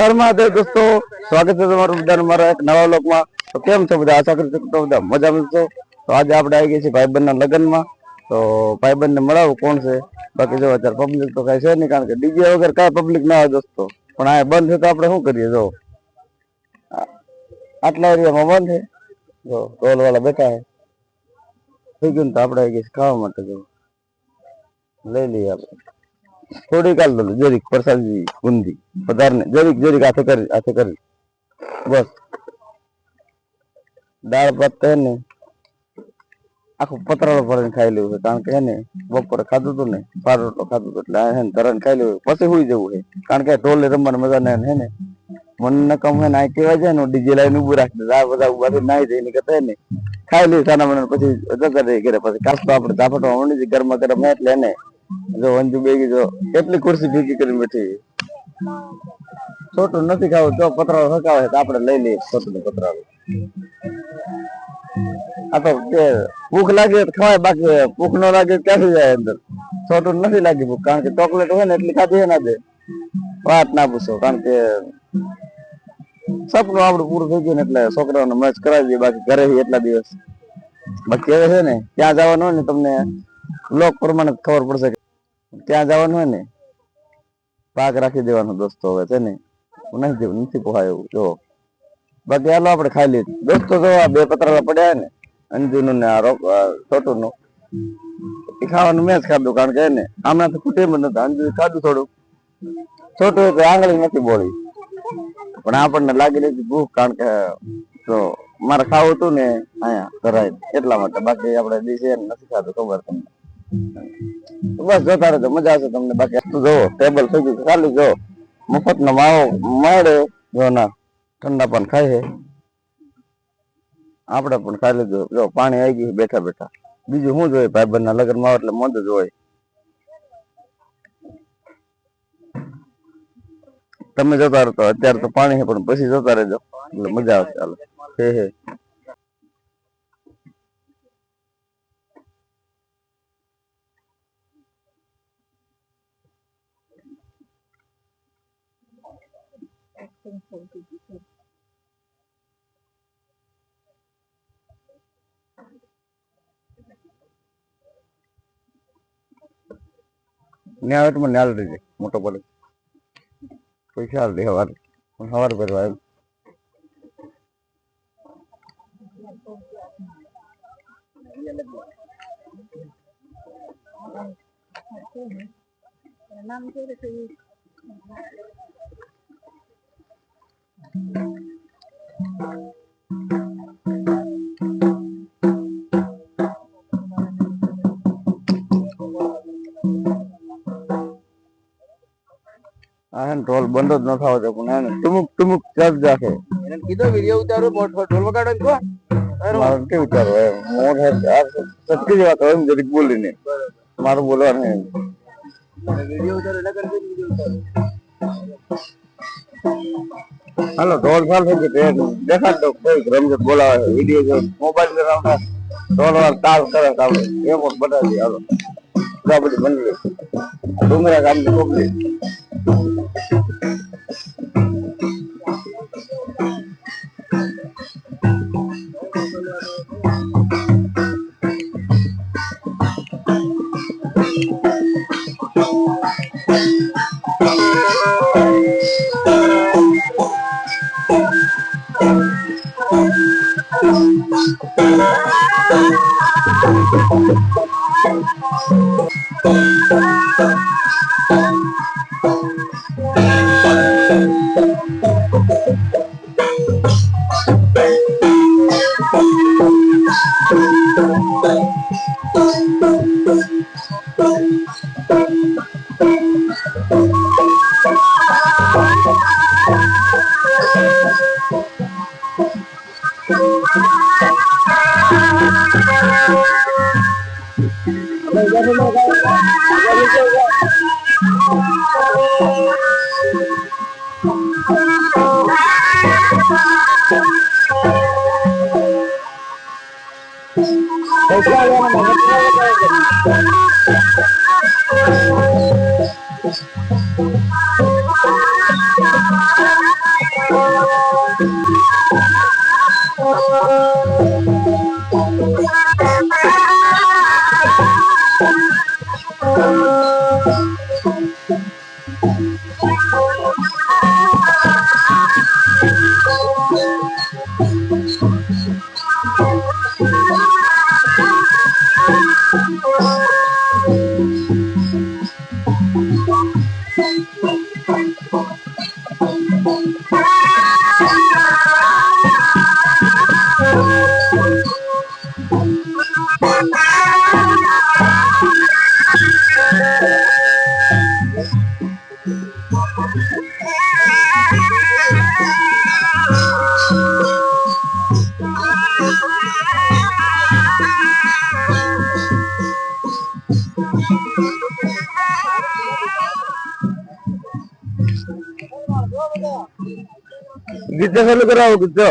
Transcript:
महादेव दोस्तों स्वागत है તમારું બધાનું મારા એક નવા વ્લોગમાં। તો કેમ છો બધા? આશા કરું છું કે બધા મજામાં છો। તો આજે આપણે આવી ગયા છીએ ભાઈબંધના લગ્નમાં। તો ભાઈબંધને મળાવું કોણ છે, બાકી જો અત્યારે પબ્લિક તો કઈ છે નહીં, કારણ કે ડીજે વગર કાંઈ પબ્લિક ના હોય દોસ્તો। પણ આ બંધ છે તો આપણે શું કરીએ? જો આટલા એરિયામાં બંધ છે, જો ટોલ વાળા બેઠા છે, થઈ ગયું ને તો આપણે આવી ગયા ખાવા માટે। જો લઈ લઈએ આપણે થોડી કાલ દો જરીક પ્રસાદી બુંદી વધારે જરીક જરીક હાથે કરી બસ। દાળ ભાત તો ને આખું પતરાળો ભરીને ખાઈ લેવું છે, કારણ કે એને બપોરે ખાધું હતું ને પારો રોટલો ખાધું હતું, એટલે એને તરણ ખાઈ લેવું પછી સુઈ જવું છે, કારણ કે ઢોલે રમવાની મજા ને હે ને મન નકમ હે ને આ કેવાય છે ને ડીજે લાઈન ઉભું રાખી દે, આ બધા ઉભા નાઈ જાય ને કહેતા ને ખાઈ લઈએ સાના મને પછી જતા રહી ઘરે। પછી કાસ તો આપણે ઝાપટવા માંડી ગરમા ગરમ એટલે એને જો અંજુ બેગી જો કેટલી ખુરશી ભેગી કરીને બેઠી। છોટું નથી ખાવું તો પતરાળો હકાવે તો આપણે લઈ લઈએ છોટું પતરાળો। આ તો ભૂખ લાગે તો ખવાય, બાકી ભૂખ ન લાગે ક્યાંથી જાય અંદર? છોટું નથી લાગી ભૂખ, કારણ કે ચોકલેટ હોય ને એટલી ખાધી ના દે વાત ના પૂછો, કારણ કે સપનું આપણું પૂરું થઈ ગયું ને એટલે છોકરાઓને મેચ કરાવી દઈએ, બાકી ઘરે એટલા દિવસ બાકી હવે છે ને ત્યાં જવાનું હોય ને તમને બ્લોક પ્રમાણે ખબર પડશે કે ત્યાં જવાનું હોય ને પાક રાખી દેવાનો દોસ્તો। હવે છે ને નથી પોહાય એવું જો, બાકી હાલો આપણે ખાઈ લઈએ દોસ્તો। જો આ બે પતરાળા પડ્યા ને અંજુનું ને આ છોટું નું એ ખાવાનું મેં જ ખાધું, કારણ કે એને હમણાં તો ખૂટે જ નતા। અંજુ ખાધું થોડું, છોટું તો આંગળી નથી બોળી, પણ આપણને લાગી નથી ભૂખ, કારણ કે તો મારે ખાવું હતું ને અહીંયા ધરાય એટલા માટે, બાકી આપણે દિશે નથી ખાધું ખબર તમને। બસ જોતા રહેજો, મજા આવશે તમને। બાકી જોવો ટેબલ થઈ ગયું ખાલી, જો મફત નો માવો મળે જો ના ઠંડા પણ ખાય છે, આપણે પણ ખાઈ લીધું। જો પાણી આવી ગયું બેઠા બેઠા, બીજું શું જોઈએ ભાઈબંધ ના લગ્ન માં એટલે મજ જ હોય। તમે જોતા રહો, અત્યારે તો પાણી છે પણ પછી જોતા રહેજો એટલે મજા આવશે। ચાલો હે ન્યાવટ માં ન્યાલ રહી જાય મોટો પડે પૈસા દે સવારે સવારે ભરવા એમ। ઢોલ બંધ જ ન થવો છે, પણ ટુમુક ટુમુક ચાર્જ રાખે એને કીધો વિડિયો ઉતારો ઢોલ વગાડો કો મારું કેવું ઉતારો એમ મોઢે સટકી જેવા તો એમ જરીક બોલીને મારું બોલવાનું એમ વિડિયો ઉતારો એટલે કરી વિડિયો ઉતારો। હાલો ઢોલ ચાલ થઈ ગયો, દેખાડ દો કોઈ રમઝટ બોલાવે વિડિયો જો મોબાઈલ માં રાવતા ઢોલ વાળ તાલ કરે તો આપણે એ પણ બતાવી દે। હાલો બધી બંધ ડુંગરા ગામ ની પબ્લિક ગીત ચાલુ કરાવો ગીત